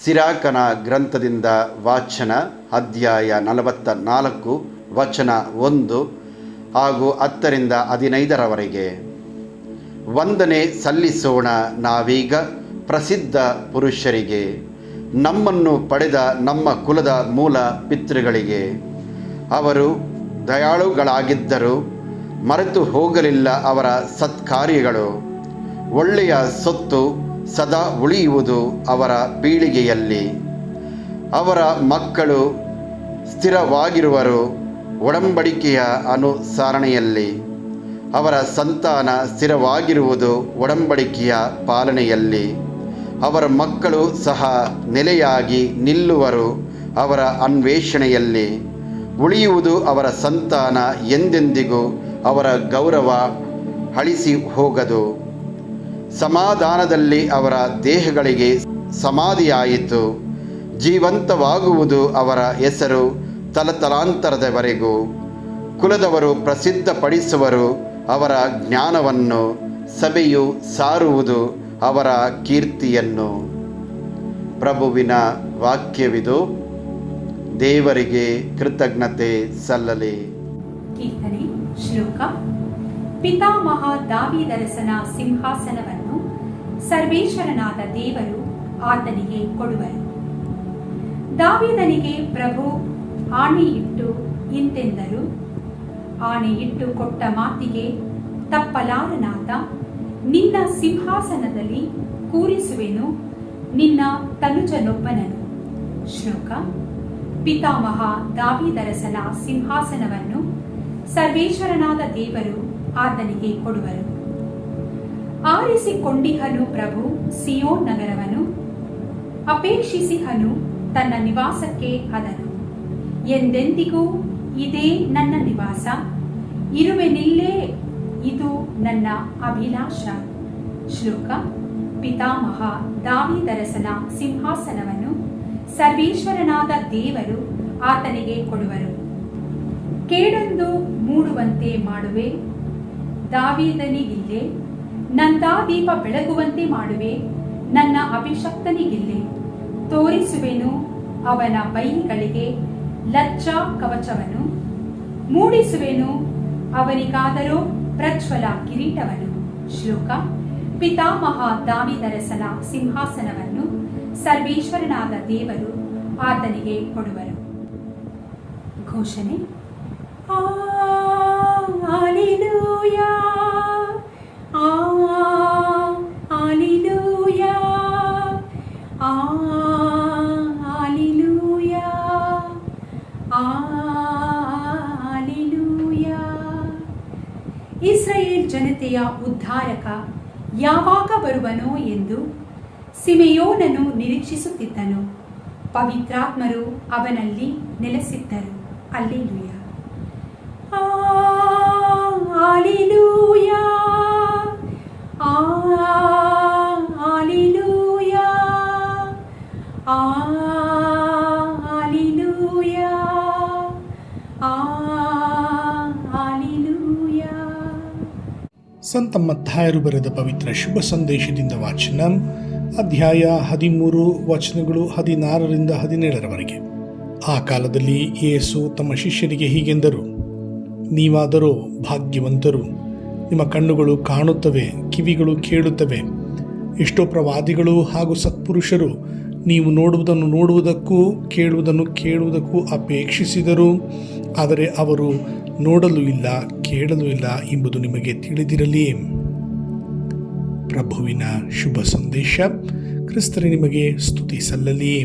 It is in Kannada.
ಸಿರಾಕನ ಗ್ರಂಥದಿಂದ ವಾಚನ ಅಧ್ಯಾಯ 44 ವಚನ 1 ಹಾಗೂ 10ರಿಂದ 15ರವರೆಗೆ. ವಂದನೆ ಸಲ್ಲಿಸೋಣ ನಾವೀಗ ಪ್ರಸಿದ್ಧ ಪುರುಷರಿಗೆ, ನಮ್ಮನ್ನು ಪಡೆದ ನಮ್ಮ ಕುಲದ ಮೂಲ ಪಿತೃಗಳಿಗೆ. ಅವರು ದಯಾಳುಗಳಾಗಿದ್ದರು, ಮರೆತು ಹೋಗಲಿಲ್ಲ ಅವರ ಸತ್ಕಾರ್ಯಗಳು. ಒಳ್ಳೆಯ ಸೊತ್ತು ಸದಾ ಉಳಿಯುವುದು ಅವರ ಪೀಳಿಗೆಯಲ್ಲಿ. ಅವರ ಮಕ್ಕಳು ಸ್ಥಿರವಾಗಿರುವರು ಒಡಂಬಡಿಕೆಯ ಅನುಸರಣೆಯಲ್ಲಿ. ಅವರ ಸಂತಾನ ಸ್ಥಿರವಾಗಿರುವುದು ಒಡಂಬಡಿಕೆಯ ಪಾಲನೆಯಲ್ಲಿ. ಅವರ ಮಕ್ಕಳು ಸಹ ನೆಲೆಯಾಗಿ ನಿಲ್ಲುವರು ಅವರ ಅನ್ವೇಷಣೆಯಲ್ಲಿ. ಉಳಿಯುವುದು ಅವರ ಸಂತಾನ, ಎಂದೆಂದಿಗೂ ಅವರ ಗೌರವ ಅಳಿಸಿ ಹೋಗದು. ಸಮಾಧಾನದಲ್ಲಿ ಅವರ ದೇಹಗಳಿಗೆ ಸಮಾಧಿಯಾಯಿತು. ಜೀವಂತವಾಗುವುದು ಅವರ ಹೆಸರು ತಲತಲಾಂತರದವರೆಗೂ. ಕುಲದವರು ಪ್ರಸಿದ್ಧಪಡಿಸುವರು ಅವರ ಜ್ಞಾನವನ್ನು, ಸಭೆಯು ಸಾರುವುದು ಅವರ ಕೀರ್ತಿಯನ್ನು. ಪ್ರಭುವಿನ ವಾಕ್ಯವಿದು. ದೇವರಿಗೆ ಕೃತಜ್ಞತೆ ಸಲ್ಲಲಿ. ಕೀರ್ತನೆ ಶ್ಲೋಕ. ಪಿತಾಮಹ ದಾವೀದರಸನ ಸಿಂಹಾಸನವನ್ನು ಸರ್ವೇಶ್ವರನಾದ ದೇವರು ಆತನಿಗೆ ಕೊಡುವರು. ದಾವೀದನಿಗೆ ಪ್ರಭು ಆಣೆಯಿಟ್ಟು ಇಂತೆಂದರು, ಆಣೆಯಿಟ್ಟು ಕೊಟ್ಟ ಮಾತಿಗೆ ತಪ್ಪಲಾರನಾದ ನಿನ್ನ ಸಿಂಹಾಸನದಲ್ಲಿ ಕೂರಿಸುವೆನು ನಿನ್ನ ತನುಜನೊಬ್ಬನನ್ನು. ಶ್ಲೋಕ. ಪಿತಾಮಹ ದಾವೀದರಸನ ಸಿಂಹಾಸನವನ್ನು ಸರ್ವೇಶ್ವರನಾದ ದೇವರು ಆತನಿಗೆ ಕೊಡುವರು. ಆರಿಸಿಕೊಂಡಿಹನು ಪ್ರಭು ಸಿಯೋನ್ ನಗರವನ್ನು, ಅಪೇಕ್ಷಿಸಿಹನು ತನ್ನ ನಿವಾಸಕ್ಕೆ ಅದನು. ಎಂದೆಂದಿಗೂ ಇದೇ ನನ್ನ ನಿವಾಸ, ಇರುವೆನಿಲ್ಲೇ ಇದು ನನ್ನ ಅಭಿಲಾಷ. ಶ್ಲೋಕ. ಪಿತಾಮಹ ದಾವೀದರಸನ ಸಿಂಹಾಸನವನ್ನು ಸರ್ವೇಶ್ವರನಾದ ದೇವರು ಆತನಿಗೆ ಕೊಡುವರು. ಕೇಡೊಂದು ಮೂಡುವಂತೆ ಮಾಡುವೆ ದಾವೀದನಿಗಿಲ್ಲೆ, ನಂದಾದೀಪ ಬೆಳಗುವಂತೆ ಮಾಡುವೆ ನನ್ನ ಅಭಿಷಕ್ತನಿಗಿಲ್ಲೆ. ತೋರಿಸುವೆನು ಅವನ ಬೈಲಿಗಳಿಗೆ ಲಜ್ಜಾ ಕವಚವನ್ನು, ಮೂಡಿಸುವೆನು ಅವನಿಗಾದರೋ ಪ್ರಜ್ವಲ ಕಿರೀಟವನ್ನು. ಶ್ಲೋಕ. ಪಿತಾಮಹ ದಾವೀದರಸನ ಸಿಂಹಾಸನವನ್ನು ಸರ್ವೇಶ್ವರನಾದ ದೇವರು ಆತನಿಗೆ ಕೊಡುವರು. ಘೋಷಣೆ. Hallelujah, Hallelujah, Hallelujah, Hallelujah. Israel ಜನತೆಯ ಉದ್ಧಾರಕ ಯಾವಾಗ ಬರುವನೋ ಎಂದು ಸಿಮೆಯೋನನು ನಿರೀಕ್ಷಿಸುತ್ತಿದ್ದನು. ಪವಿತ್ರಾತ್ಮರು ಅವನಲ್ಲಿ ನೆಲೆಸಿದ್ದರು. Hallelujah. Hallelujah, Hallelujah, Hallelujah, Hallelujah. ಸಂತ ಮತ್ತಾಯರು ಬರೆದ ಪವಿತ್ರ ಶುಭ ಸಂದೇಶದಿಂದ ವಾಚನ. ಅಧ್ಯಾಯ 13 ವಚನಗಳು 16ರಿಂದ 17ರವರೆಗೆ. ಆ ಕಾಲದಲ್ಲಿ ಯೇಸು ತಮ್ಮ ಶಿಷ್ಯರಿಗೆ ಹೀಗೆಂದರು, ನೀವಾದರೋ ಭಾಗ್ಯವಂತರು, ನಿಮ್ಮ ಕಣ್ಣುಗಳು ಕಾಣುತ್ತವೆ, ಕಿವಿಗಳು ಕೇಳುತ್ತವೆ. ಎಷ್ಟೋ ಪ್ರವಾದಿಗಳು ಹಾಗೂ ಸತ್ಪುರುಷರು ನೀವು ನೋಡುವುದನ್ನು ನೋಡುವುದಕ್ಕೂ ಕೇಳುವುದನ್ನು ಕೇಳುವುದಕ್ಕೂ ಅಪೇಕ್ಷಿಸಿದರು, ಆದರೆ ಅವರು ನೋಡಲು ಇಲ್ಲ, ಕೇಳಲು ಇಲ್ಲ ಎಂಬುದು ನಿಮಗೆ ತಿಳಿದಿರಲಿ. ಪ್ರಭುವಿನ ಶುಭ ಸಂದೇಶ. ಕ್ರಿಸ್ತರೇ ನಿಮಗೆ ಸ್ತುತಿ ಸಲ್ಲಲಿ.